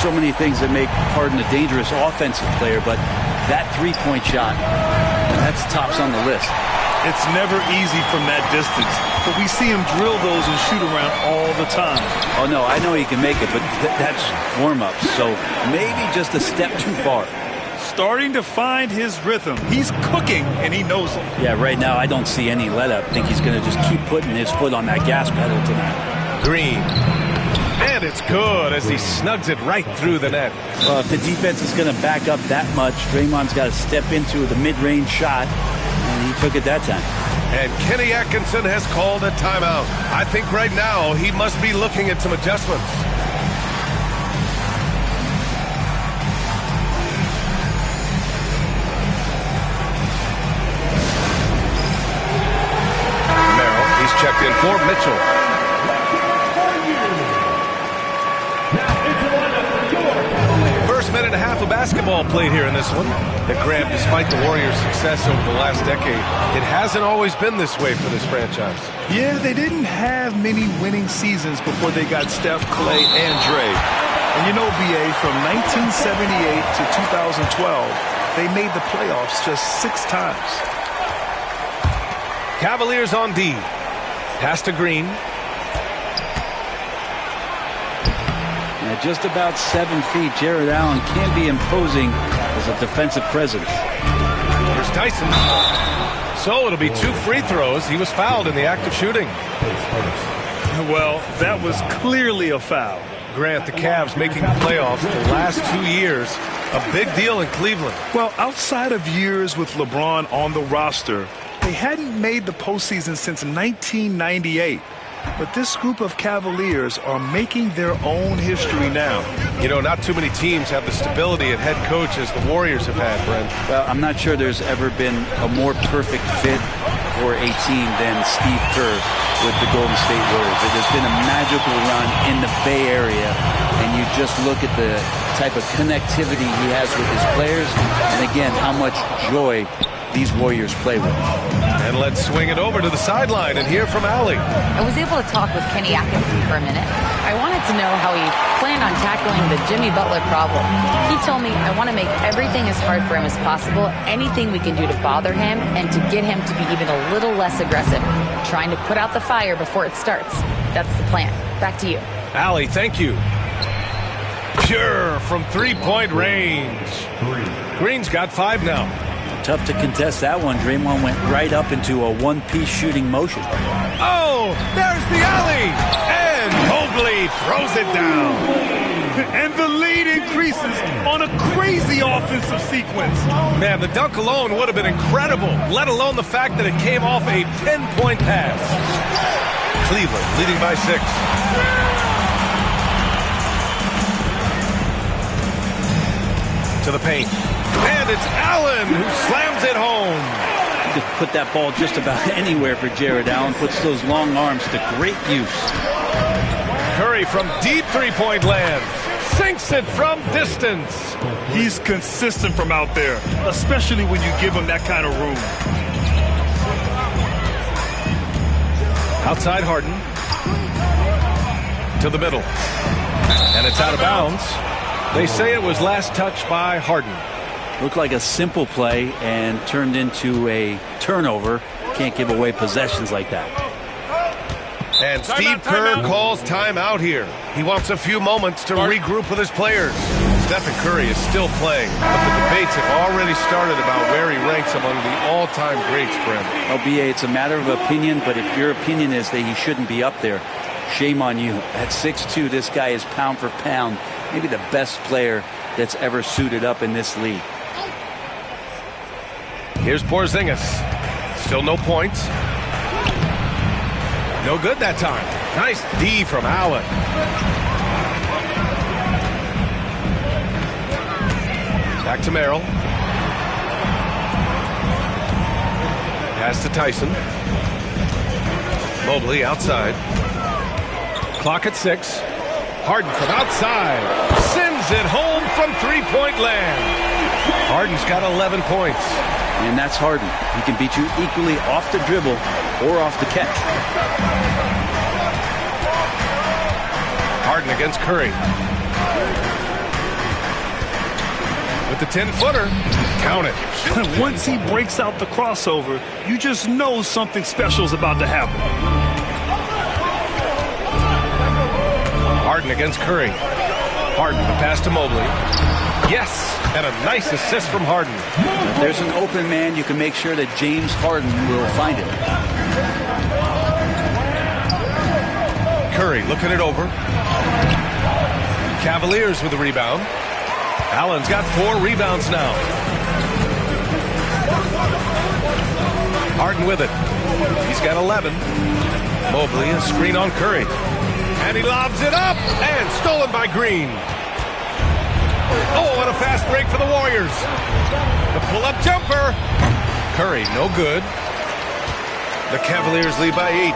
so many things that make Harden a dangerous offensive player, but that three-point shot, that's tops on the list. It's never easy from that distance, but we see him drill those and shoot around all the time. Oh, no, I know he can make it, but that's warm-ups, so maybe just a step too far. Starting to find his rhythm. He's cooking, and he knows it. Yeah, right now I don't see any let-up. I think he's going to just keep putting his foot on that gas pedal tonight. Green. And it's good as he snugs it right through the net. Well, if the defense is going to back up that much, Draymond's got to step into the mid-range shot, and he took it that time. And Kenny Atkinson has called a timeout. I think right now he must be looking at some adjustments. Merrill, he's checked in for Mitchell. Minute and a half of basketball played here in this one. The Grant, despite the Warriors' success over the last decade, it hasn't always been this way for this franchise. Yeah, they didn't have many winning seasons before they got Steph, Clay, and Dre. And you know, BA, from 1978 to 2012, they made the playoffs just 6 times. Cavaliers on D. Pass to Green. At just about 7 feet, Jared Allen can be imposing as a defensive presence. Here's Tyson. So it'll be 2 free throws. He was fouled in the act of shooting. Well, that was clearly a foul. Grant, the Cavs making the playoffs the last 2 years. A big deal in Cleveland. Well, outside of years with LeBron on the roster, they hadn't made the postseason since 1998. But this group of Cavaliers are making their own history now. You know, not too many teams have the stability at head coach as the Warriors have had, Brent. Well, I'm not sure there's ever been a more perfect fit for a team than Steve Kerr with the Golden State Warriors. It has been a magical run in the Bay Area, and you just look at the type of connectivity he has with his players, and again, how much joy these Warriors play with. And let's swing it over to the sideline and hear from Allie. I was able to talk with Kenny Atkinson for a minute. I wanted to know how he planned on tackling the Jimmy Butler problem. He told me, I want to make everything as hard for him as possible, anything we can do to bother him and to get him to be even a little less aggressive, trying to put out the fire before it starts. That's the plan. Back to you. Allie, thank you. Sure, from 3-point range. Green's got 5 now. Tough to contest that one. Draymond went right up into a one-piece shooting motion. Oh, there's the alley! And Mobley throws it down. And the lead increases on a crazy offensive sequence. Man, the dunk alone would have been incredible, let alone the fact that it came off a 10-point pass. Cleveland leading by 6. To the paint. And it's Allen who slams it home. You could put that ball just about anywhere for Jared Allen. Puts those long arms to great use. Curry from deep three-point land. Sinks it from distance. He's consistent from out there, especially when you give him that kind of room. Outside Harden. To the middle. And it's out of bounds. They say it was last touched by Harden. Looked like a simple play and turned into a turnover. Can't give away possessions like that. And Steve Kerr calls timeout here. He wants a few moments to regroup with his players. Stephen Curry is still playing, but the debates have already started about where he ranks among the all-time greats, Brent. LBA, it's a matter of opinion, but if your opinion is that he shouldn't be up there, shame on you. At 6'2", this guy is pound for pound, maybe the best player that's ever suited up in this league. Here's Porzingis. Still no points. No good that time. Nice D from Allen. Back to Merrill. Pass to Tyson. Mobley outside. Clock at 6. Harden from outside. Sends it home from three-point land. Harden's got 11 points. And that's Harden. He can beat you equally off the dribble or off the catch. Harden against Curry. with the 10-footer. Count it. Once he breaks out the crossover, you just know something special is about to happen. Harden against Curry. Harden, the pass to Mobley. Yes, and a nice assist from Harden. If there's an open man, you can make sure that James Harden will find it. Curry looking it over. Cavaliers with the rebound. Allen's got 4 rebounds now. Harden with it. He's got 11. Mobley, a screen on Curry. And he lobs it up, and stolen by Green. Oh, and a fast break for the Warriors. The pull-up jumper. Curry, no good. The Cavaliers lead by 8.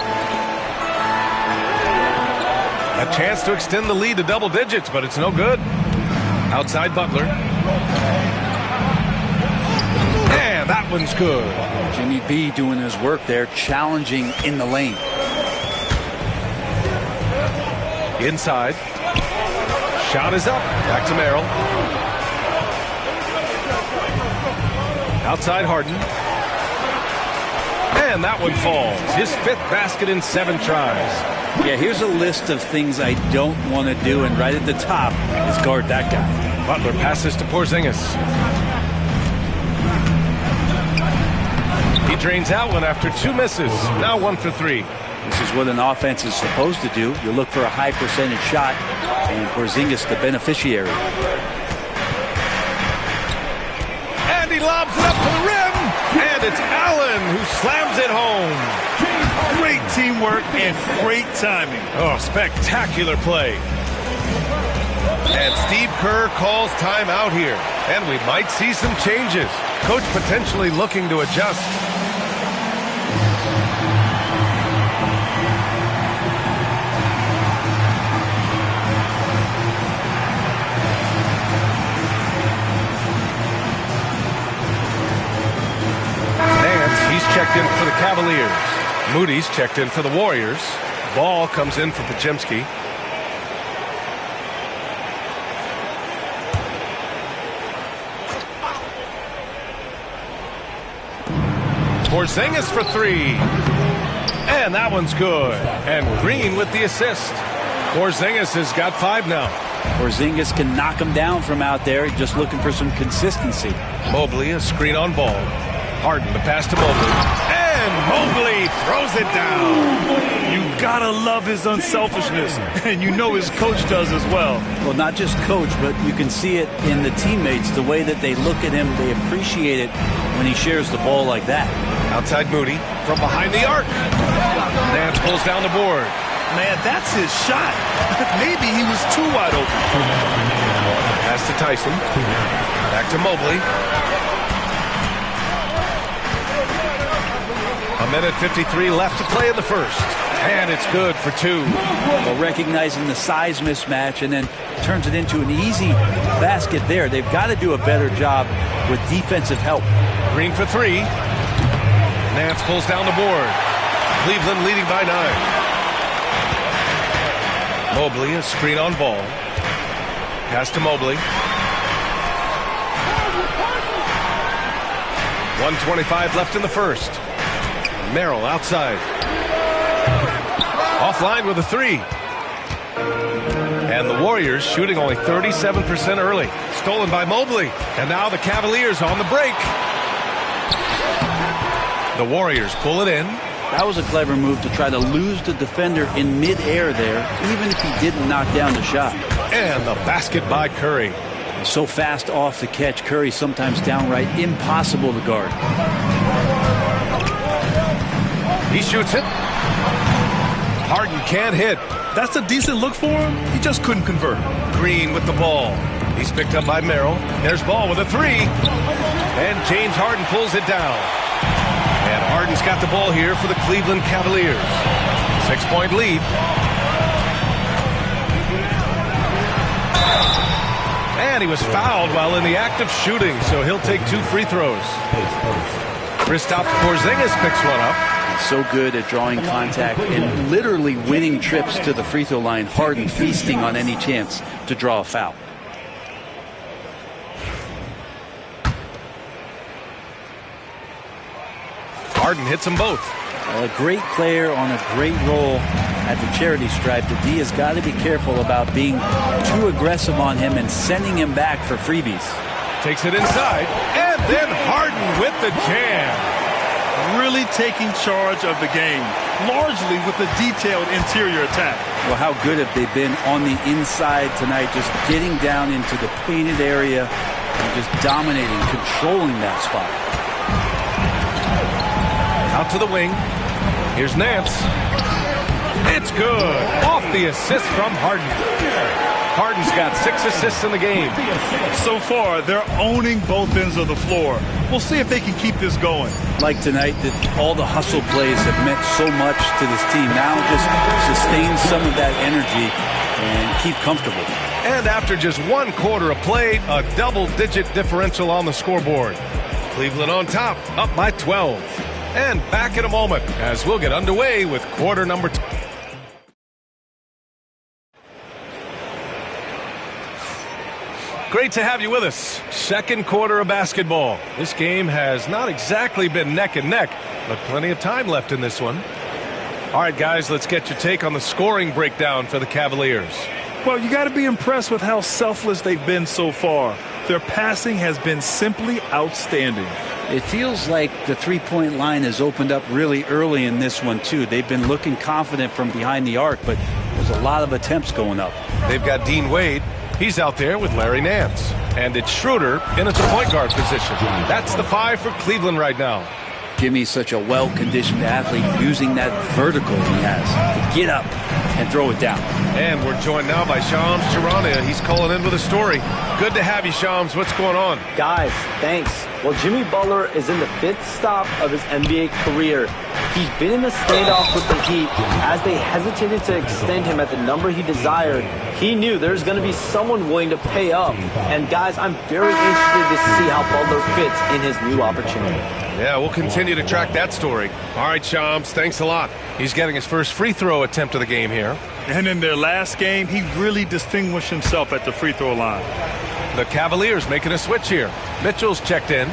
A chance to extend the lead to double digits, but it's no good. Outside Butler. And that one's good. Jimmy B doing his work there, challenging in the lane. Inside. Shot is up. Back to Merrill. Outside Harden. And that one falls. His 5th basket in 7 tries. Yeah, here's a list of things I don't want to do, and right at the top is guard that guy. Butler passes to Porzingis. He drains out one after 2 misses. Now 1 for 3. This is what an offense is supposed to do. You look for a high percentage shot, and Porzingis the beneficiary. And he lobs it up to the rim, and it's Allen who slams it home. Great teamwork and great timing. Oh, spectacular play. And Steve Kerr calls timeout here, and we might see some changes. Coach potentially looking to adjust. Checked in for the Cavaliers. Moody's checked in for the Warriors. Ball comes in for Podziemski. Porzingis for 3. And that one's good. And Green with the assist. Porzingis has got 5 now. Porzingis can knock him down from out there, just looking for some consistency. Mobley, a screen on ball. Harden, the pass to Mobley. And Mobley throws it down. You gotta love his unselfishness, and you know his coach does as well. Well, not just coach, but you can see it in the teammates, the way that they look at him. They appreciate it when he shares the ball like that. Outside Moody from behind the arc. Nance pulls down the board. Man, that's his shot. Maybe he was too wide open. Pass to Tyson. Back to Mobley. A minute 53 left to play in the first. And it's good for 2. Well, recognizing the size mismatch and then turns it into an easy basket there. They've got to do a better job with defensive help. Green for 3. Nance pulls down the board. Cleveland leading by 9. Mobley, a screen on ball. Pass to Mobley. 1:25 left in the first. Merrill outside. Offline with a 3. And the Warriors shooting only 37% early. Stolen by Mobley. And now the Cavaliers on the break. The Warriors pull it in. That was a clever move to try to lose the defender in midair there, even if he didn't knock down the shot. And the basket by Curry. So fast off the catch, Curry sometimes downright impossible to guard. He shoots it. Harden can't hit. That's a decent look for him. He just couldn't convert. Green with the ball. He's picked up by Merrill. There's Ball with a 3. And James Harden pulls it down. And Harden's got the ball here for the Cleveland Cavaliers. 6-point lead. And he was fouled while in the act of shooting, so he'll take 2 free throws. Kristaps Porzingis picks one up. So good at drawing contact and literally winning trips to the free throw line. Harden feasting on any chance to draw a foul. Harden hits them both. A great player on a great role at the charity stripe. The D has got to be careful about being too aggressive on him and sending him back for freebies. Takes it inside, and then Harden with the jam. Really taking charge of the game, largely with a detailed interior attack. Well, how good have they been on the inside tonight, just getting down into the painted area and just dominating, controlling that spot. Out to the wing. Here's Nance. It's good. Off the assist from Harden. Harden's got 6 assists in the game. So far, they're owning both ends of the floor. We'll see if they can keep this going. Like tonight, that all the hustle plays have meant so much to this team. Now just sustain some of that energy and keep comfortable. And after just 1 quarter of play, a double-digit differential on the scoreboard. Cleveland on top, up by 12. And back in a moment as we'll get underway with quarter number 2. Great to have you with us. Second quarter of basketball. This game has not exactly been neck and neck, but plenty of time left in this one. All right, guys, let's get your take on the scoring breakdown for the Cavaliers. Well, you got to be impressed with how selfless they've been so far. Their passing has been simply outstanding. It feels like the three-point line has opened up really early in this one, too. They've been looking confident from behind the arc, but there's a lot of attempts going up. They've got Dean Wade. He's out there with Larry Nance. And it's Schroeder in at the point guard position. That's the 5 for Cleveland right now. Jimmy's such a well-conditioned athlete, using that vertical he has to get up and throw it down. And we're joined now by Shams Charania. He's calling in with a story. Good to have you, Shams. What's going on? Guys, thanks. Well, Jimmy Butler is in the 5th stop of his NBA career. He's been in a standoff with the Heat. As they hesitated to extend him at the number he desired, he knew there's going to be someone willing to pay up. And guys, I'm very interested to see how Butler fits in his new opportunity. Yeah, we'll continue to track that story. All right, Shams, thanks a lot. He's getting his first free throw attempt of the game here. And in their last game, he really distinguished himself at the free throw line. The Cavaliers making a switch here. Mitchell's checked in.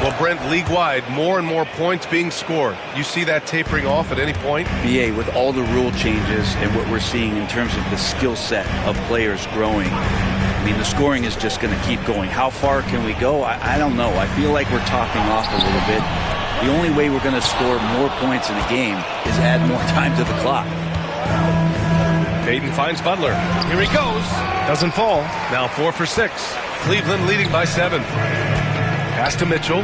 Well, Brent, league-wide, more and more points being scored. You see that tapering off at any point? BA, with all the rule changes and what we're seeing in terms of the skill set of players growing, I mean, the scoring is just going to keep going. How far can we go? I don't know. I feel like we're topping off a little bit. The only way we're going to score more points in a game is add more time to the clock. Payton finds Butler. Here he goes. Doesn't fall. Now 4 for 6. Cleveland leading by 7. Pass to Mitchell.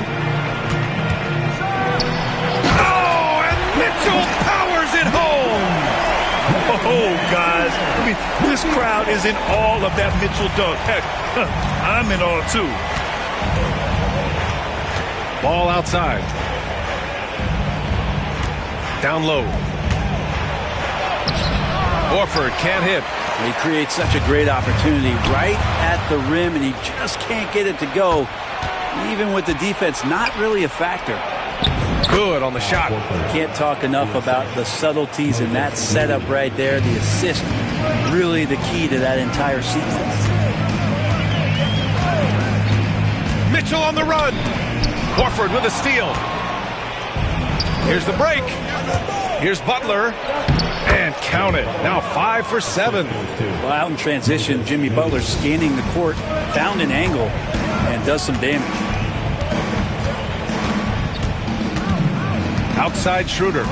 Oh, and Mitchell powers it home. Oh, guys, I mean, this crowd is in awe of that Mitchell dunk. Heck, I'm in awe, too. Ball outside. Down low. Horford can't hit. He creates such a great opportunity right at the rim, and he just can't get it to go. Even with the defense, not really a factor. Good on the shot. Can't talk enough about the subtleties in that setup right there. The assist, really the key to that entire sequence. Mitchell on the run. Horford with a steal. Here's the break. Here's Butler. And count it. Now 5 for 7. Well, out in transition, Jimmy Butler scanning the court, found an angle, and does some damage. Outside Schroeder.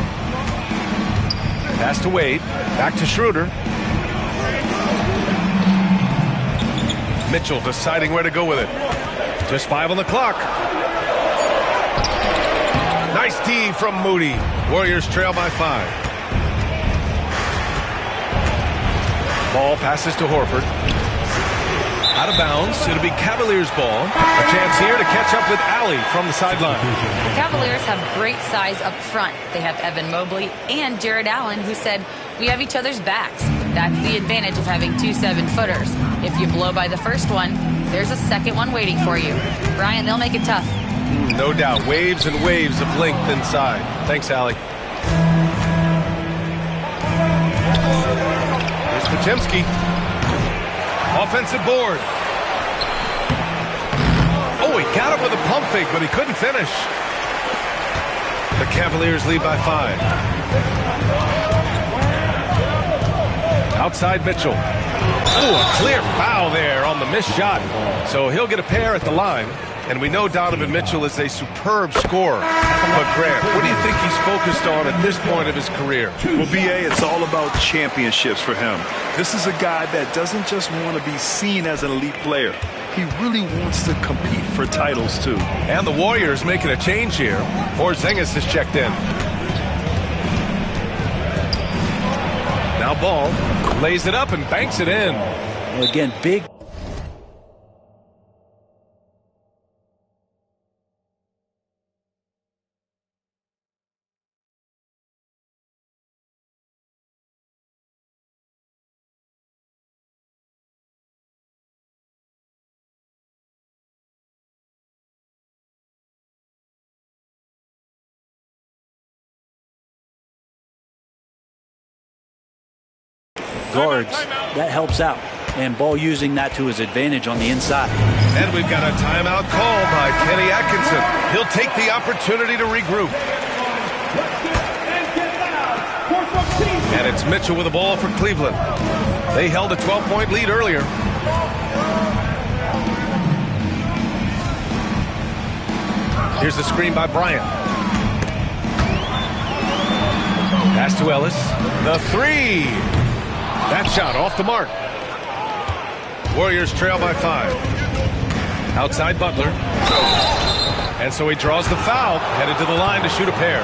Pass to Wade. Back to Schroeder. Mitchell deciding where to go with it. Just 5 on the clock. Nice D from Moody. Warriors trail by 5. Ball passes to Horford. Out of bounds. It'll be Cavaliers ball. A chance here to catch up with Allie from the sideline. The Cavaliers have great size up front. They have Evan Mobley and Jared Allen, who said, we have each other's backs. That's the advantage of having 2 7-footers. If you blow by the first one, there's a second one waiting for you. Brian, they'll make it tough. No doubt. Waves and waves of length inside. Thanks, Allie. Here's Podziemski. Offensive board. Oh, he got it with a pump fake, but he couldn't finish. The Cavaliers lead by 5. Outside Mitchell. Ooh, a clear foul there on the missed shot. So he'll get a pair at the line. And we know Donovan Mitchell is a superb scorer. But Grant, what do you think he's focused on at this point of his career? Well, B.A., it's all about championships for him. This is a guy that doesn't just want to be seen as an elite player. He really wants to compete for titles, too. And the Warriors making a change here. Porzingis has checked in. Now Ball lays it up and banks it in. Well, again, big. Guards, that helps out, and Ball using that to his advantage on the inside. And we've got a timeout call by Kenny Atkinson. He'll take the opportunity to regroup. And it's Mitchell with the ball for Cleveland. They held a 12-point lead earlier. Here's the screen by Bryant. Pass to Ellis. The three. That shot off the mark. Warriors trail by 5. Outside Butler. And so he draws the foul, headed to the line to shoot a pair.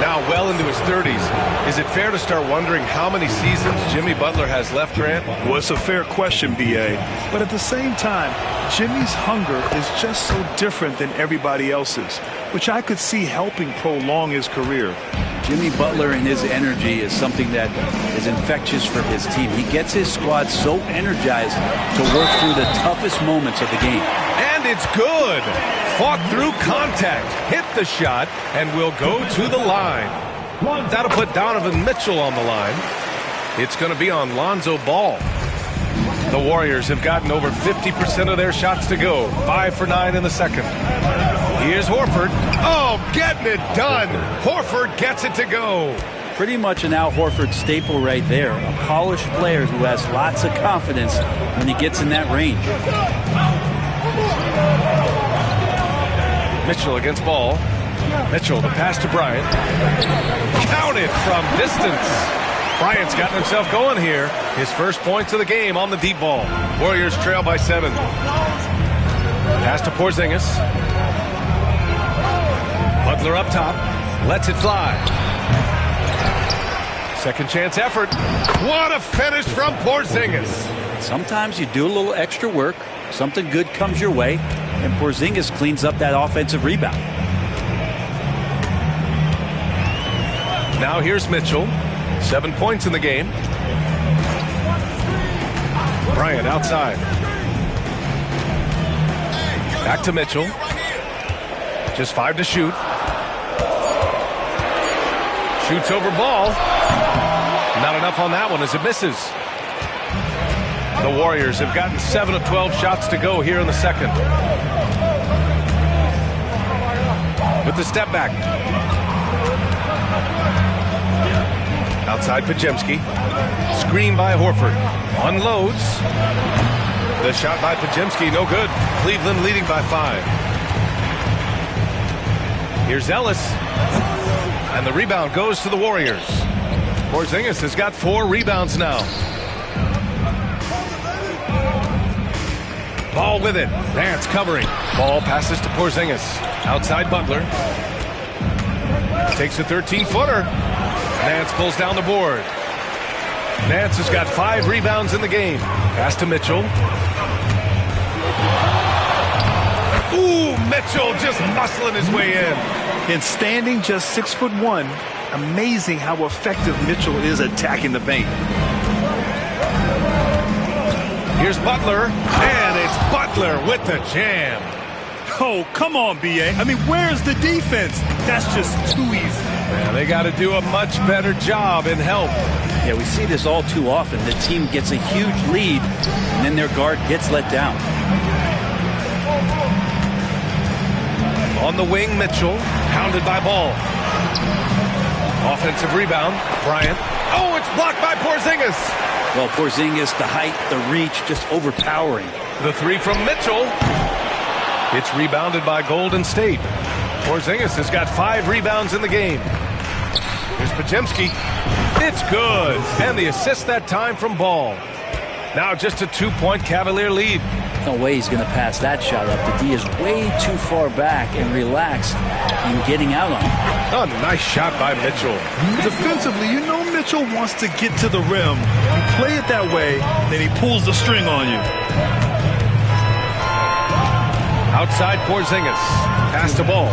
Now well into his 30s. Is it fair to start wondering how many seasons Jimmy Butler has left, Grant? Well, it's a fair question, B.A. But at the same time, Jimmy's hunger is just so different than everybody else's, which I could see helping prolong his career. Jimmy Butler and his energy is something that is infectious for his team. He gets his squad so energized to work through the toughest moments of the game. And it's good. Fought through contact, hit the shot, and will go to the line. That'll put Donovan Mitchell on the line. It's going to be on Lonzo Ball. The Warriors have gotten over 50% of their shots to go. 5 for 9 in the second. Here's Horford. Oh, getting it done. Horford gets it to go. Pretty much an Al Horford staple right there. A polished player who has lots of confidence when he gets in that range. Mitchell against Ball. Mitchell, the pass to Bryant. Counted from distance. Bryant's gotten himself going here. His first points of the game on the deep ball. Warriors trail by 7. Pass to Porzingis. Butler up top. Lets it fly. Second chance effort. What a finish from Porzingis. Sometimes you do a little extra work. Something good comes your way. And Porzingis cleans up that offensive rebound. Now here's Mitchell. 7 points in the game. Bryant outside. Back to Mitchell. Just 5 to shoot. Shoots over Ball. Not enough on that one as it misses. The Warriors have gotten 7 of 12 shots to go here in the second. With the step back. Outside Podziemski. Screen by Horford. Unloads. The shot by Podziemski, no good. Cleveland leading by 5. Here's Ellis. And the rebound goes to the Warriors. Porzingis has got 4 rebounds now. Ball with it. Nance covering. Ball passes to Porzingis. Outside Butler. Takes a 13-footer. Nance pulls down the board. Nance has got 5 rebounds in the game. Pass to Mitchell. Ooh, Mitchell just muscling his way in. And standing just 6'1", amazing how effective Mitchell is attacking the paint. Here's Butler, and it's Butler with the jam. Oh, come on, B.A. I mean, where's the defense? That's just too easy. Yeah, they got to do a much better job in help. Yeah, we see this all too often. The team gets a huge lead, and then their guard gets let down. On the wing, Mitchell. Pounded by Ball. Offensive rebound. Bryant. Oh, it's blocked by Porzingis. Well, Porzingis, the height, the reach, just overpowering. The three from Mitchell. It's rebounded by Golden State. Porzingis has got 5 rebounds in the game. Here's Podziemski. It's good. And the assist that time from Ball. Now just a 2-point Cavalier lead. No way he's going to pass that shot up. The D is way too far back and relaxed in getting out on it. A nice shot by Mitchell. Defensively, you know Mitchell wants to get to the rim. You play it that way, then he pulls the string on you. Outside Porzingis. Pass to Ball.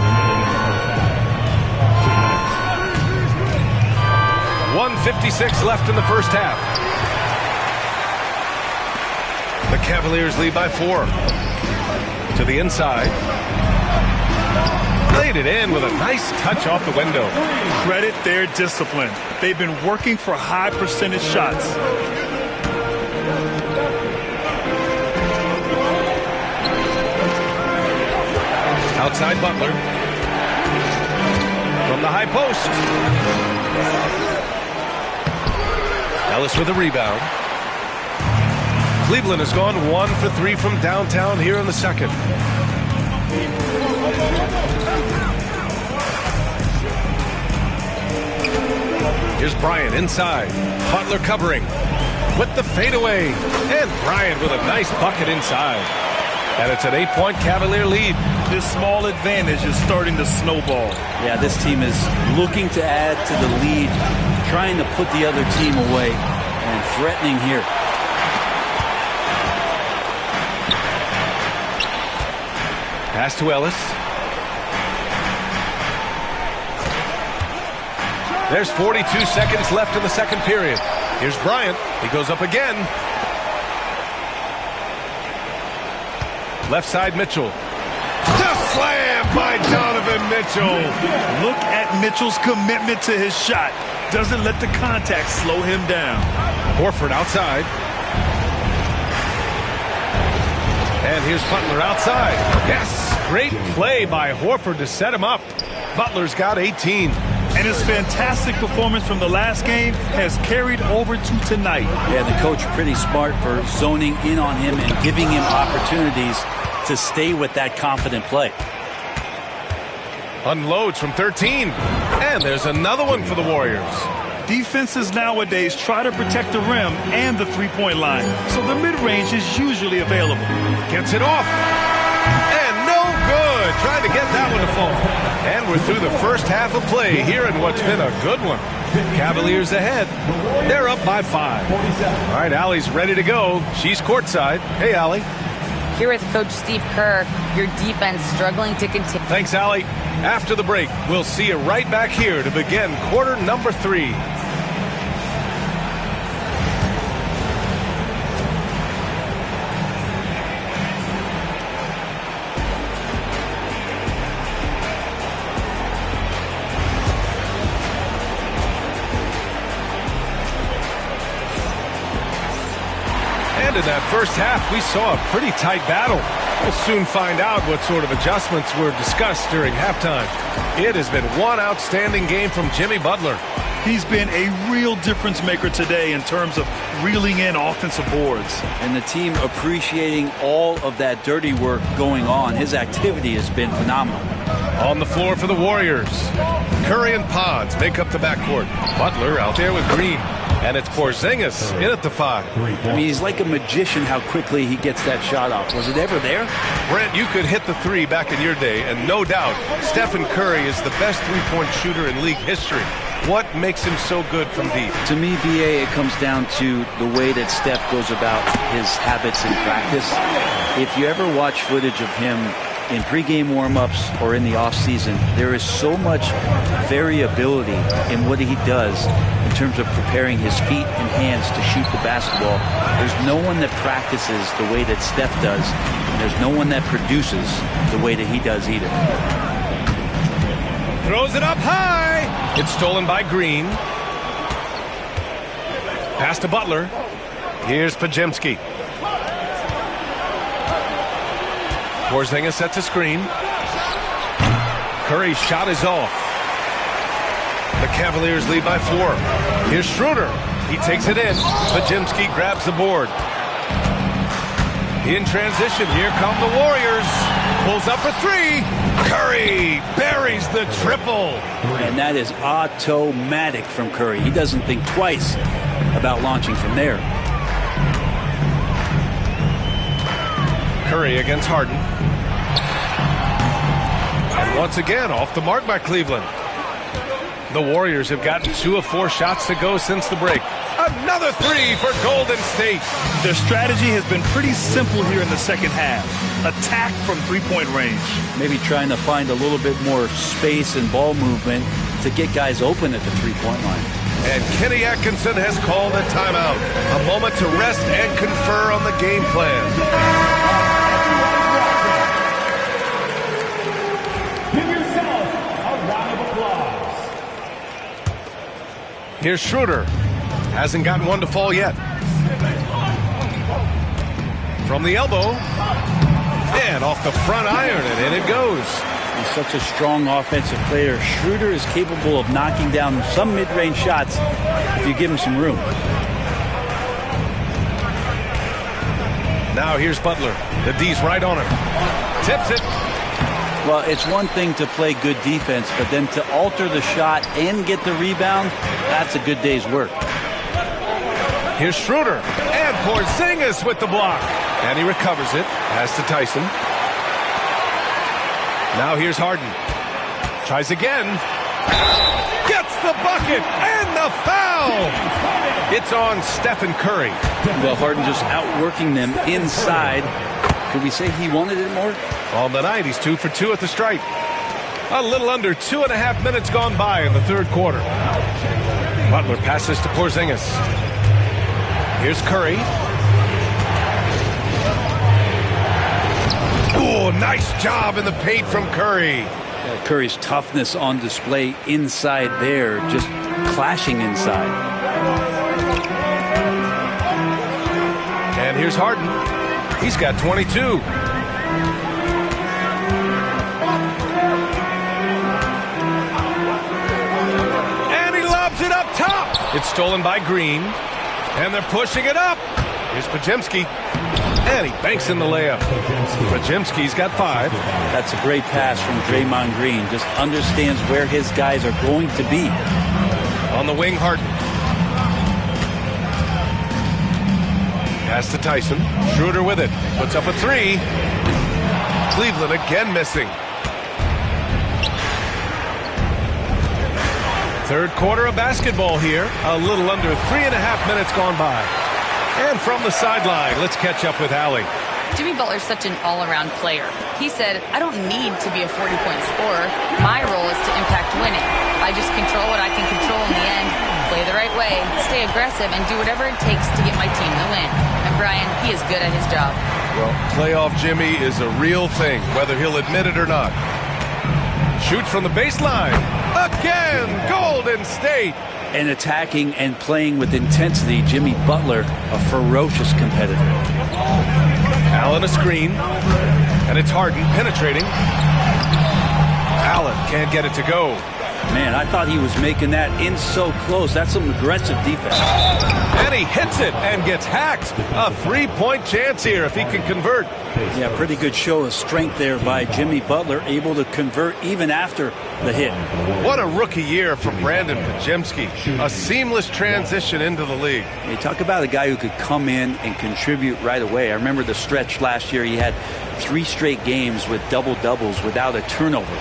1:56 left in the first half. The Cavaliers lead by 4. To the inside. Laid it in with a nice touch off the window. Credit their discipline. They've been working for high percentage shots. Outside Butler. From the high post. Ellis with a rebound. Cleveland has gone 1 for 3 from downtown here in the second. Here's Bryant inside. Butler covering with the fadeaway. And Bryant with a nice bucket inside. And it's an 8-point Cavalier lead. This small advantage is starting to snowball. Yeah, this team is looking to add to the lead, trying to put the other team away, and threatening here. Pass to Ellis. There's 42 seconds left in the second period. Here's Bryant. He goes up again. Left side Mitchell. The slam by Donovan Mitchell. Look at Mitchell's commitment to his shot. Doesn't let the contact slow him down. Horford outside. And here's Butler outside. Yes, great play by Horford to set him up. Butler's got 18. And his fantastic performance from the last game has carried over to tonight. Yeah, the coach pretty smart for zoning in on him and giving him opportunities to stay with that confident play. Unloads from 13. And there's another one for the Warriors. Defenses nowadays try to protect the rim and the three-point line, so the mid-range is usually available. Gets it off. And no good. Trying to get that one to fall. And we're through the first half of play here in what's been a good one. Cavaliers ahead. They're up by 5. All right, Allie's ready to go. She's courtside. Hey, Allie. Here with Coach Steve Kerr, your defense struggling to continue. Thanks, Allie. After the break, we'll see you right back here to begin quarter number 3. And in that first half, we saw a pretty tight battle. We'll soon find out what sort of adjustments were discussed during halftime. It has been one outstanding game from Jimmy Butler. He's been a real difference maker today in terms of reeling in offensive boards. And the team appreciating all of that dirty work going on. His activity has been phenomenal. On the floor for the Warriors, Curry and Pods make up the backcourt. Butler out there with Green. And it's Porzingis in at the 5. I mean, he's like a magician how quickly he gets that shot off. Was it ever there? Brent, you could hit the 3 back in your day, and no doubt, Stephen Curry is the best three-point shooter in league history. What makes him so good from deep? To me, BA, it comes down to the way that Steph goes about his habits in practice. If you ever watch footage of him in pregame warm-ups or in the offseason, there is so much variability in what he does in terms of preparing his feet and hands to shoot the basketball. There's no one that practices the way that Steph does, and there's no one that produces the way that he does either. Throws it up high. It's stolen by Green. Pass to Butler. Here's Podziemski. Porzingis sets a screen. Curry's shot is off. The Cavaliers lead by 4. Here's Schroeder. He takes it in. Podziemski grabs the board. In transition, here come the Warriors. Pulls up for 3. Curry buries the triple. And that is automatic from Curry. He doesn't think twice about launching from there. Curry against Harden. And once again, off the mark by Cleveland. The Warriors have gotten 2 of 4 shots to go since the break. Another 3 for Golden State. Their strategy has been pretty simple here in the second half. Attack from three-point range. Maybe trying to find a little bit more space and ball movement to get guys open at the three-point line. And Kenny Atkinson has called a timeout. A moment to rest and confer on the game plan. Here's Schroeder. Hasn't gotten one to fall yet. From the elbow. And off the front iron, and in it goes. He's such a strong offensive player. Schroeder is capable of knocking down some mid-range shots if you give him some room. Now here's Butler. The D's right on him. Tips it. Well, it's one thing to play good defense, but then to alter the shot and get the rebound, that's a good day's work. Here's Schroeder. And Porzingis with the block. And he recovers it. Pass to Tyson. Now here's Harden. Tries again. Gets the bucket and the foul. It's on Stephen Curry. Well, Harden just outworking them inside. Could we say he wanted it more? On the night, he's 2 for 2 at the stripe. A little under 2.5 minutes gone by in the third quarter. Butler passes to Porzingis. Here's Curry. Oh, nice job in the paint from Curry. Curry's toughness on display inside there, just clashing inside. And here's Harden. He's got 22. And he lobs it up top. It's stolen by Green. And they're pushing it up. Here's Podziemski. And he banks in the layup. Podziemski's got 5. That's a great pass from Draymond Green. Just understands where his guys are going to be. On the wing, Harden. Pass to Tyson. Schroeder with it. Puts up a 3. Cleveland again missing. Third quarter of basketball here. A little under 3.5 minutes gone by. And from the sideline, let's catch up with Allie. Jimmy Butler's such an all-around player. He said, I don't need to be a 40-point scorer. My role is to impact winning. I just control what I can control in the end, play the right way, stay aggressive, and do whatever it takes to get my team the win. And Brian, he is good at his job. Well, playoff Jimmy is a real thing, whether he'll admit it or not. Shoots from the baseline. Again, Golden State. And attacking and playing with intensity, Jimmy Butler, a ferocious competitor. Allen a screen. And it's Harden penetrating. Allen can't get it to go. Man, I thought he was making that in so close. That's some aggressive defense. And he hits it and gets hacked. A 3-point chance here if he can convert. Yeah, pretty good show of strength there by Jimmy Butler, able to convert even after the hit. What a rookie year from Brandon Podziemski. A seamless transition into the league. You talk about a guy who could come in and contribute right away. I remember the stretch last year. He had 3 straight games with double-doubles without a turnover.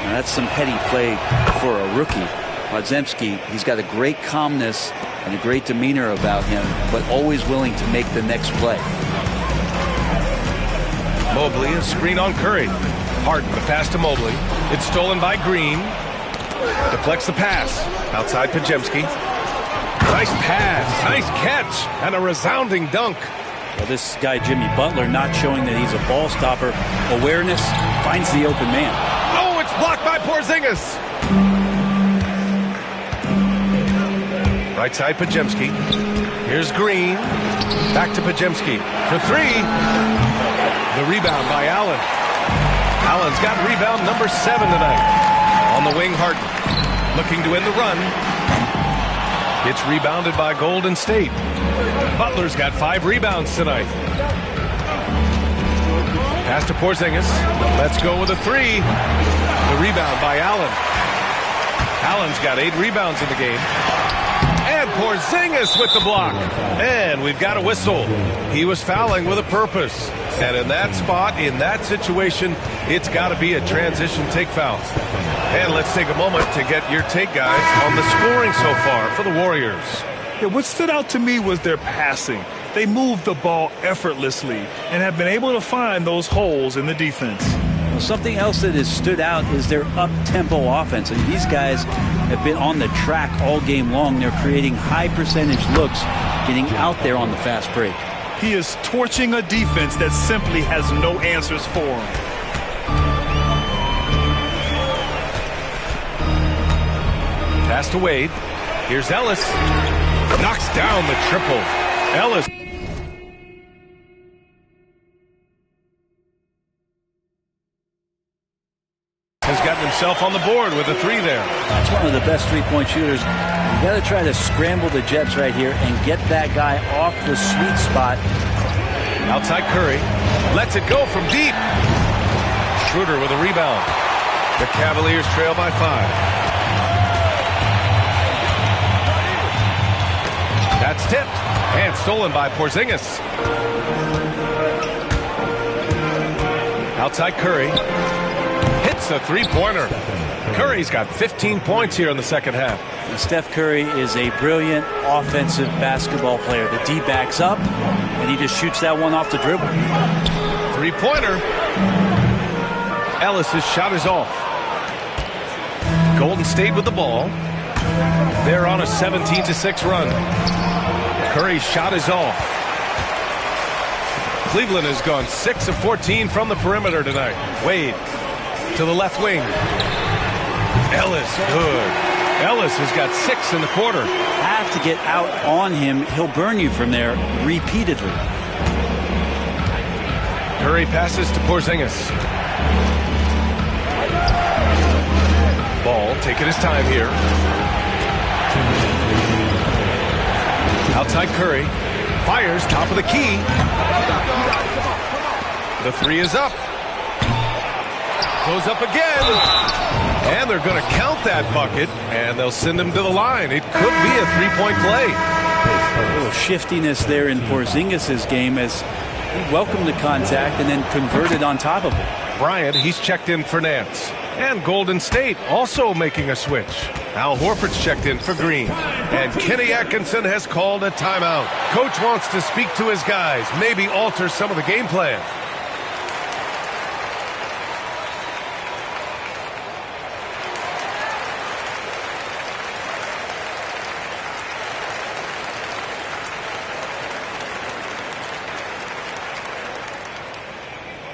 Now, that's some petty play for a rookie. Podziemski, he's got a great calmness and a great demeanor about him, but always willing to make the next play. Mobley, a screen on Curry. Harden, the pass to Mobley. It's stolen by Green. Deflects the pass. Outside Podziemski. Nice pass. Nice catch. And a resounding dunk. Well, this guy, Jimmy Butler, not showing that he's a ball stopper. Awareness, finds the open man. Oh, it's blocked by Porzingis. Right side, Podziemski. Here's Green. Back to Podziemski for 3. The rebound by Allen. Allen's got rebound number 7 tonight. On the wing, Harden. Looking to end the run. It's rebounded by Golden State. Butler's got 5 rebounds tonight. Pass to Porzingis. Let's go with a 3. The rebound by Allen. Allen's got 8 rebounds in the game. And Porzingis with the block. And we've got a whistle. He was fouling with a purpose. And in that spot, in that situation, it's got to be a transition take foul. And let's take a moment to get your take, guys, on the scoring so far for the Warriors. Yeah, what stood out to me was their passing. They moved the ball effortlessly and have been able to find those holes in the defense. Well, something else that has stood out is their up-tempo offense. And these guys have been on the track all game long. They're creating high-percentage looks, getting out there on the fast break. He is torching a defense that simply has no answers for him. Pass to Wade. Here's Ellis. Knocks down the triple. Ellis has gotten himself on the board with a 3 there. That's one of the best three-point shooters. You got to try to scramble the Jets right here and get that guy off the sweet spot. Outside Curry. Lets it go from deep. Schroeder with a rebound. The Cavaliers trail by 5. That's tipped and stolen by Porzingis. Outside Curry. Hits a 3-pointer. Curry's got 15 points here in the second half. And Steph Curry is a brilliant offensive basketball player. The D backs up, and he just shoots that one off the dribble. 3-pointer. Ellis's shot is off. Golden State with the ball. They're on a 17-6 run. Curry's shot is off. Cleveland has gone 6 of 14 from the perimeter tonight. Wade to the left wing. Ellis, good. Ellis has got 6 in the quarter. Have to get out on him. He'll burn you from there repeatedly. Curry passes to Porzingis. Ball taking his time here. Outside Curry. Fires top of the key. The 3 is up. Goes up again. And they're going to count that bucket. And they'll send him to the line. It could be a 3-point play. A little shiftiness there in Porzingis' game as he welcomed the contact and then converted on top of it. Bryant, he's checked in for Nance. And Golden State also making a switch. Al Horford's checked in for Green. And Kenny Atkinson has called a timeout. Coach wants to speak to his guys, maybe alter some of the game plan.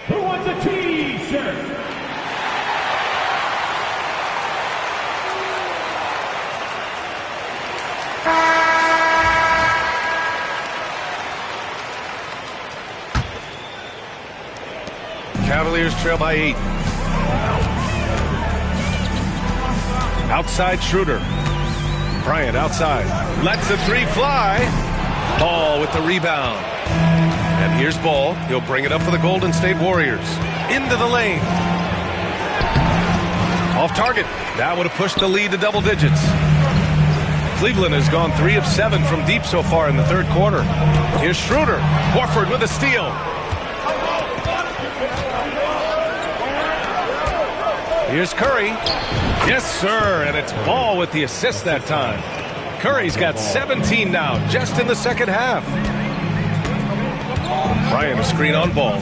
Who wants a T-shirt? Cavaliers trail by 8. Outside Schroeder. Bryant outside. Lets the 3 fly. Ball with the rebound. And here's Ball. He'll bring it up for the Golden State Warriors. Into the lane. Off target. That would have pushed the lead to double digits. Cleveland has gone 3 of 7 from deep so far in the third quarter. Here's Schroeder. Horford with a steal. Here's Curry. Yes, sir. And it's Ball with the assist that time. Curry's got 17 now, just in the second half. Bryant a screen on Ball.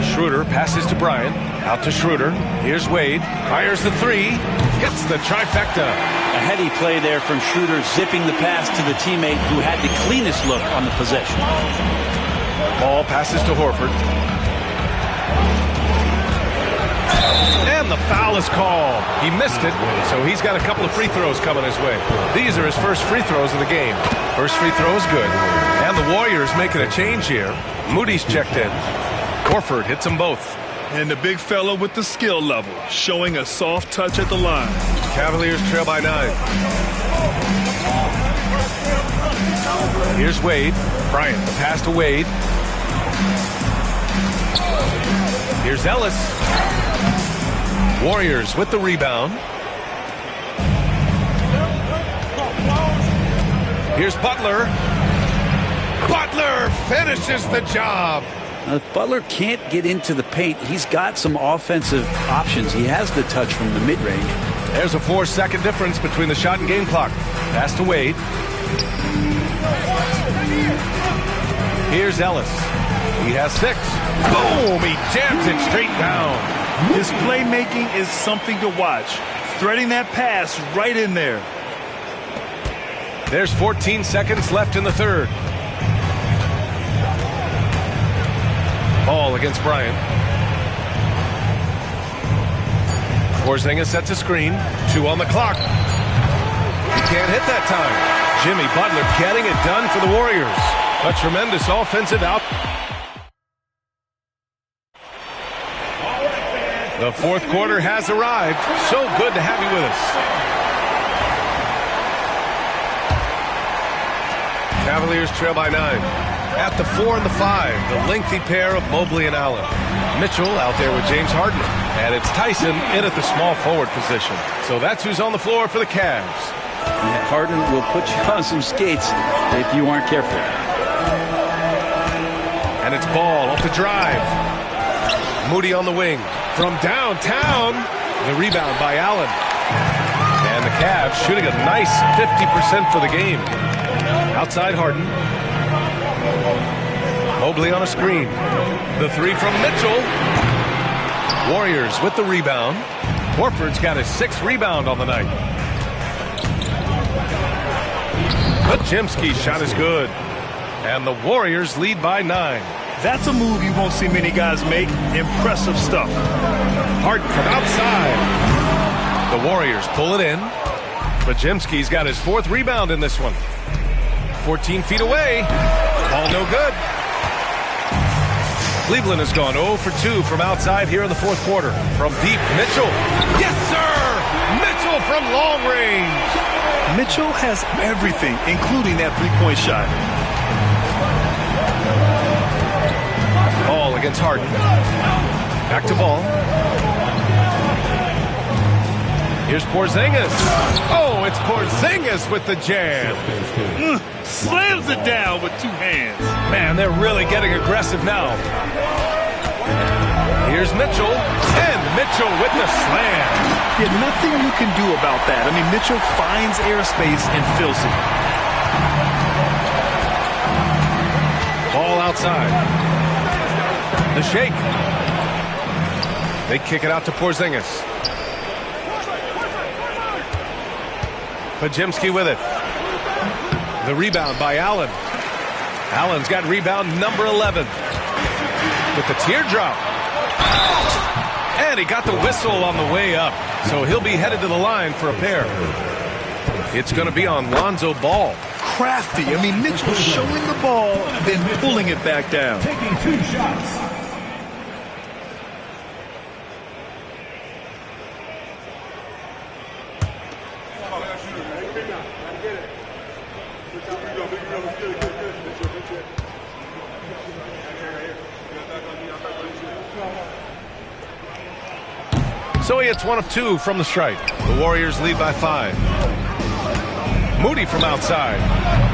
Schroeder passes to Bryant. Out to Schroeder. Here's Wade. Fires the 3. Hits the trifecta. A heady play there from Schroeder, zipping the pass to the teammate who had the cleanest look on the possession. Ball passes to Horford. And the foul is called. He missed it, so he's got a couple of free throws coming his way. These are his first free throws of the game. First free throw is good. And the Warriors making a change here. Moody's checked in. Horford hits them both. And the big fella with the skill level, showing a soft touch at the line. Cavaliers trail by 9. Here's Wade. Bryant, the pass to Wade. Here's Ellis. Warriors with the rebound. Here's Butler. Butler finishes the job. Now, if Butler can't get into the paint, he's got some offensive options. He has the touch from the mid-range. There's a 4-second difference between the shot and game clock. Pass to Wade. Here's Ellis. He has 6. Boom! He jams it straight down. His playmaking is something to watch. Threading that pass right in there. There's 14 seconds left in the third. Ball against Bryant. Porzingis sets a screen. 2 on the clock. He can't hit that time. Jimmy Butler getting it done for the Warriors. A tremendous offensive out. The fourth quarter has arrived. So good to have you with us. Cavaliers trail by 9. At the 4 and the 5, the lengthy pair of Mobley and Allen. Mitchell out there with James Harden. And it's Tyson in at the small forward position. So that's who's on the floor for the Cavs. And Harden will put you on some skates if you aren't careful. And it's Ball off the drive. Moody on the wing. From downtown, the rebound by Allen. And the Cavs shooting a nice 50% for the game. Outside Harden. Mobley on a screen. The 3 from Mitchell. Warriors with the rebound. Horford's got his 6th rebound on the night. Podziemski's shot is good. And the Warriors lead by 9. That's a move you won't see many guys make. Impressive stuff. Harden from outside. The Warriors pull it in. Podziemski's got his 4th rebound in this one. 14 feet away. Ball no good. Cleveland has gone 0 for 2 from outside here in the fourth quarter. From deep, Mitchell. Yes, sir! Mitchell from long range. Mitchell has everything, including that three-point shot. Ball against Harden. Back to Ball. Here's Porzingis. Oh, it's Porzingis with the jam. Slams it down with 2 hands. Man, they're really getting aggressive now. Here's Mitchell. And Mitchell with the slam. Yeah, nothing you can do about that. I mean, Mitchell finds airspace and fills it. Ball outside. The shake. They kick it out to Porzingis. Podziemski with it. The rebound by Allen. Allen's got rebound number 11. With the teardrop. And he got the whistle on the way up. So he'll be headed to the line for a pair. It's going to be on Lonzo Ball. Crafty. I mean, Mitchell showing the ball, then pulling it back down. Taking 2 shots. So he hits 1 of 2 from the stripe. The Warriors lead by 5. Moody from outside.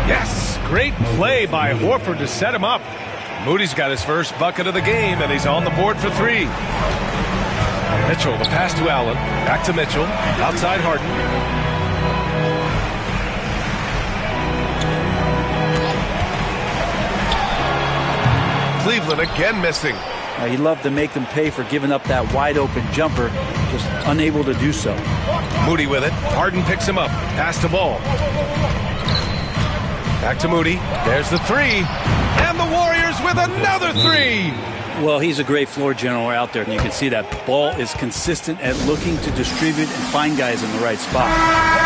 Yes, great play by Horford to set him up. Moody's got his first bucket of the game, and he's on the board for 3. Mitchell, the pass to Allen. Back to Mitchell. Outside Harden. Cleveland again missing. He loved to make them pay for giving up that wide-open jumper, just unable to do so. Moody with it. Harden picks him up. Pass to Ball. Back to Moody. There's the 3. And the Warriors with another 3. Well, he's a great floor general out there, and you can see that Ball is consistent at looking to distribute and find guys in the right spot.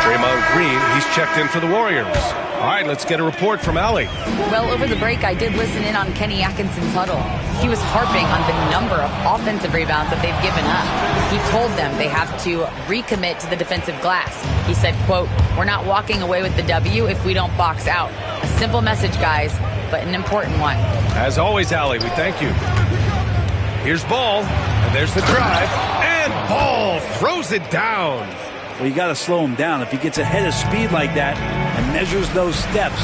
Draymond Green, he's checked in for the Warriors. All right, let's get a report from Allie. Well, over the break, I did listen in on Kenny Atkinson's huddle. He was harping on the number of offensive rebounds that they've given up. He told them they have to recommit to the defensive glass. He said, quote, "We're not walking away with the W if we don't box out." A simple message, guys, but an important one. As always, Allie, we thank you. Here's Ball, and there's the drive, and Ball throws it down. Well, you got to slow him down. If he gets ahead of speed like that and measures those steps,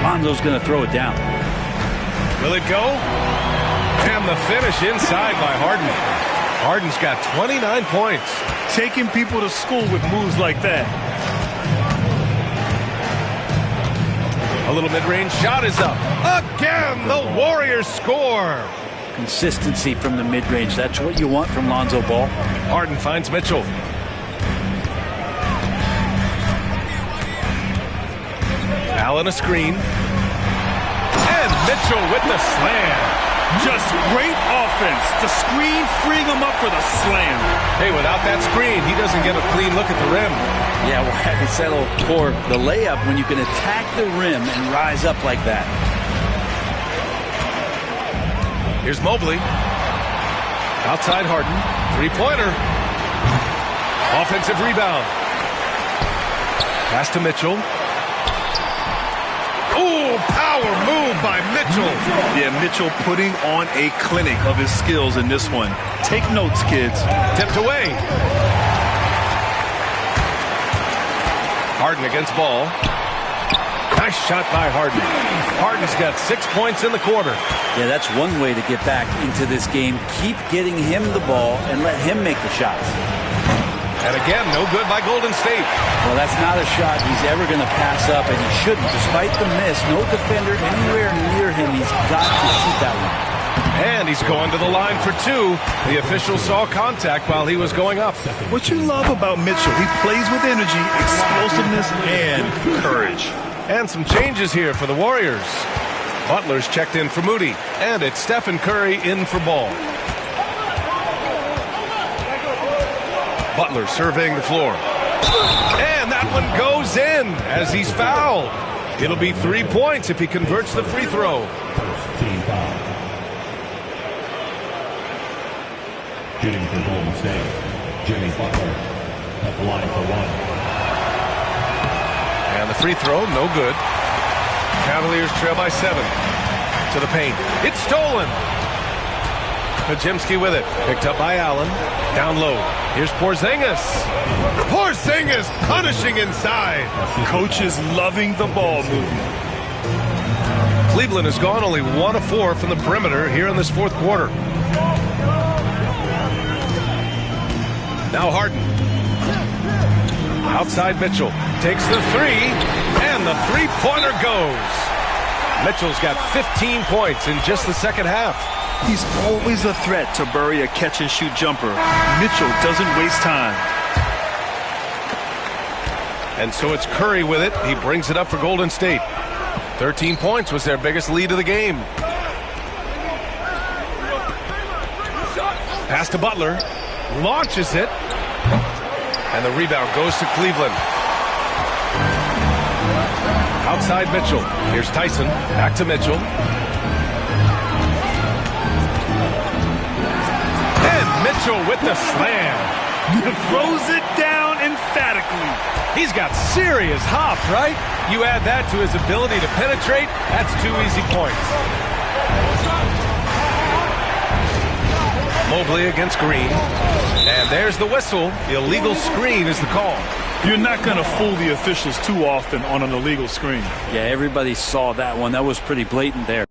Lonzo's going to throw it down. Will it go? And the finish inside by Harden. Harden's got 29 points. Taking people to school with moves like that. A little mid-range shot is up. Again, the Warriors score. Consistency from the mid-range. That's what you want from Lonzo Ball. Harden finds Mitchell. Allen a screen. And Mitchell with the slam. Just great offense. The screen freeing him up for the slam. Hey, without that screen, he doesn't get a clean look at the rim. Yeah, well, heavy settle for the layup when you can attack the rim and rise up like that. Here's Mobley. Outside Harden. Three-pointer. Offensive rebound. Pass to Mitchell. Ooh, power move by Mitchell. Yeah, Mitchell putting on a clinic of his skills in this one. Take notes, kids. Tipped away. Harden against Ball. Nice shot by Harden. Harden's got 6 points in the quarter. Yeah, that's one way to get back into this game. Keep getting him the ball and let him make the shots. And again, no good by Golden State. Well, that's not a shot he's ever going to pass up, and he shouldn't. Despite the miss, no defender anywhere near him. He's got to shoot that one. And he's going to the line for two. The official saw contact while he was going up. What you love about Mitchell, he plays with energy, explosiveness, and courage. And some changes here for the Warriors. Butler's checked in for Moody. And it's Stephen Curry in for Ball. Butler surveying the floor. And that one goes in as he's fouled. It'll be 3 points if he converts the free throw. Team foul. Shooting for Golden State, Jimmy Butler at the line for one. And the free throw, no good. Cavaliers trail by 7. To the paint. It's stolen. Podziemski with it. Picked up by Allen. Down low. Here's Porzingis. Porzingis punishing inside. Coach is loving the ball movement. Cleveland has gone only 1 of 4 from the perimeter here in this fourth quarter. Now Harden. Outside Mitchell. Takes the three. And the three-pointer goes. Mitchell's got 15 points in just the second half. He's always a threat to bury a catch-and-shoot jumper. Mitchell doesn't waste time. And so it's Curry with it. He brings it up for Golden State. 13 points was their biggest lead of the game. Pass to Butler. Launches it. And the rebound goes to Cleveland. Outside Mitchell. Here's Tyson. Back to Mitchell. And Mitchell with the slam. Throws it down emphatically. He's got serious hop, right? You add that to his ability to penetrate, that's 2 easy points. Mobley against Green. And there's the whistle. The illegal screen is the call. You're not going to fool the officials too often on an illegal screen. Yeah, everybody saw that one. That was pretty blatant there.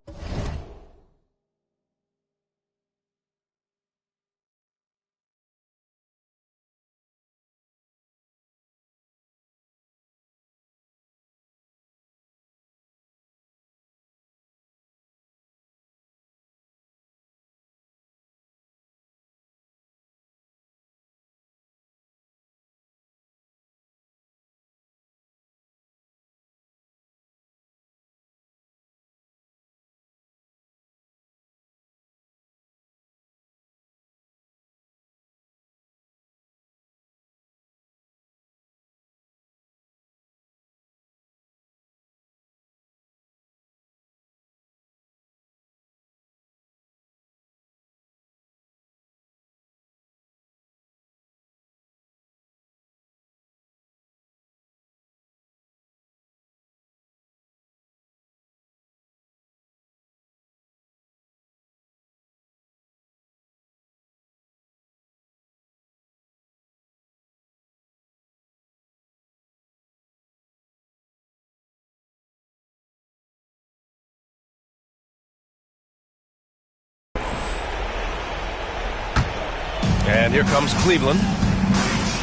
And here comes Cleveland.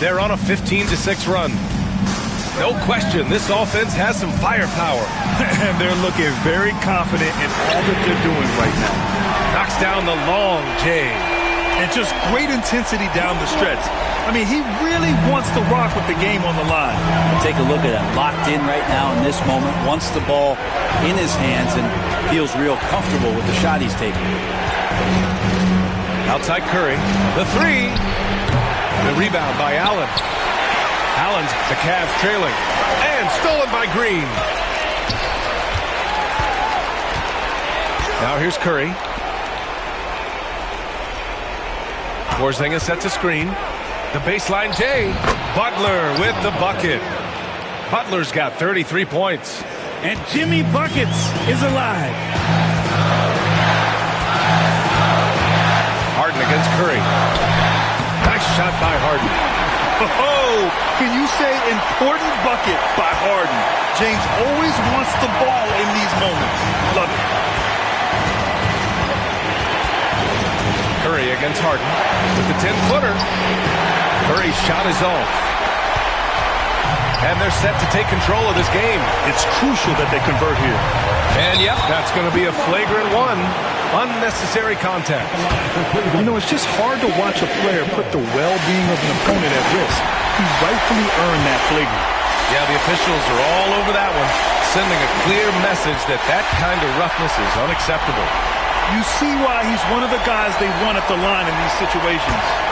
They're on a 15-6 run. No question, this offense has some firepower. And they're looking very confident in all that they're doing right now. Knocks down the long J. And just great intensity down the stretch. I mean, he really wants to rock with the game on the line. Take a look at that. Locked in right now in this moment. Wants the ball in his hands and feels real comfortable with the shot he's taking. Outside Curry. The three. The rebound by Allen. Allen's the Cavs trailing. And stolen by Green. Now here's Curry. Porzingis sets a screen. The baseline J. Butler with the bucket. Butler's got 33 points. And Jimmy Buckets is alive. Harden against Curry. Nice shot by Harden. Oh, can you say important bucket by Harden? James always wants the ball in these moments. Love it. Curry against Harden with the 10-footer. Curry's shot is off. And they're set to take control of this game. It's crucial that they convert here. And yep, that's going to be a flagrant one. Unnecessary contact. You know, it's just hard to watch a player put the well-being of an opponent at risk. He rightfully earned that flagrant. Yeah, the officials are all over that one, sending a clear message that that kind of roughness is unacceptable. You see why he's one of the guys they want at the line in these situations.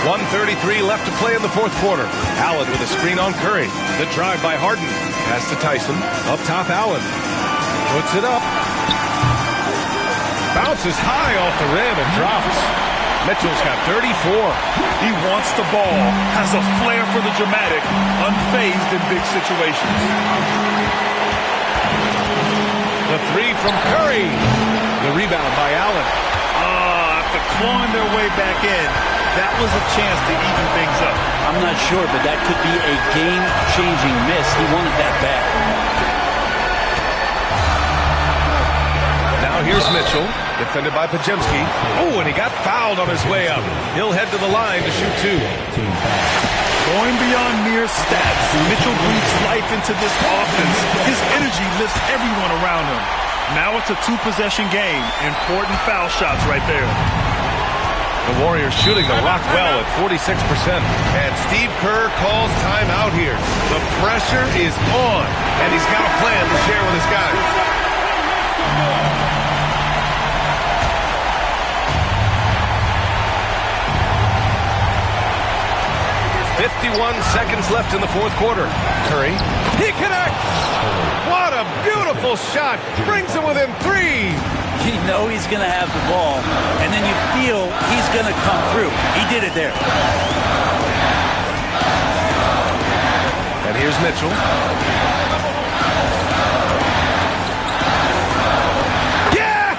1:33 left to play in the fourth quarter. Allen with a screen on Curry. The drive by Harden. Pass to Tyson. Up top, Allen. Puts it up. Bounces high off the rim and drops. Mitchell's got 34. He wants the ball, has a flair for the dramatic, unfazed in big situations. The three from Curry. The rebound by Allen. After clawing their way back in, that was a chance to even things up. I'm not sure, but that could be a game-changing miss. He wanted that back. Now here's Mitchell, defended by Podziemski. Oh, and he got fouled on his way up. He'll head to the line to shoot two. Going beyond mere stats, Mitchell breathes life into this offense. His energy lifts everyone around him. Now it's a two-possession game. Important foul shots right there. The Warriors shooting the rock well at 46%. And Steve Kerr calls timeout here. The pressure is on, and he's got a plan to share with his guys. 51 seconds left in the fourth quarter. Curry. He connects! What a beautiful shot. Brings him within three. You know he's going to have the ball, and then you feel he's going to come through. He did it there. And here's Mitchell. Yes!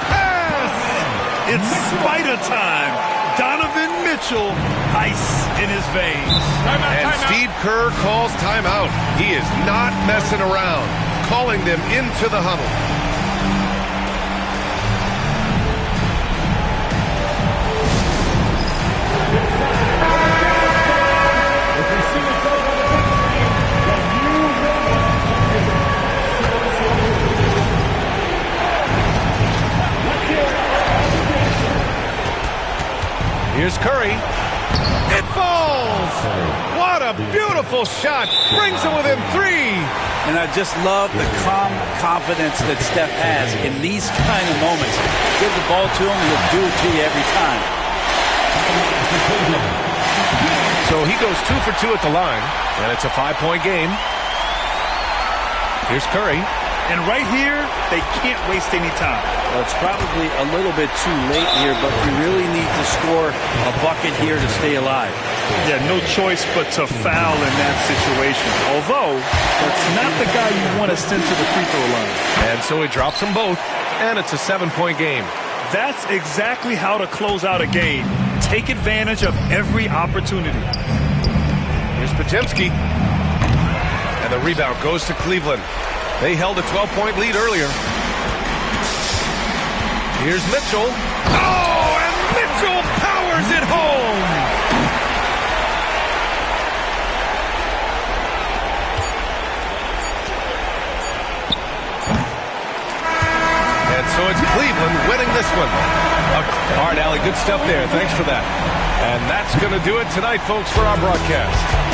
It's spider time. Donovan Mitchell, ice in his veins. And Steve Kerr calls timeout. He is not messing around, calling them into the huddle. Here's Curry. It falls! What a beautiful shot. Brings him within three. And I just love the calm confidence that Steph has in these kind of moments. Give the ball to him, he'll do it to you every time. So he goes 2 for 2 at the line, and it's a 5-point game. Here's Curry. And right here, they can't waste any time. Well, it's probably a little bit too late here, but you really need to score a bucket here to stay alive. Yeah, no choice but to foul in that situation. Although, that's not the guy you want to send to the free throw line. And so he drops them both, and it's a 7-point game. That's exactly how to close out a game. Take advantage of every opportunity. Here's Podziemski. And the rebound goes to Cleveland. They held a 12-point lead earlier. Here's Mitchell. Oh, and Mitchell powers it home. And so it's Cleveland winning this one. All right, Allie, good stuff there. Thanks for that. And that's going to do it tonight, folks, for our broadcast.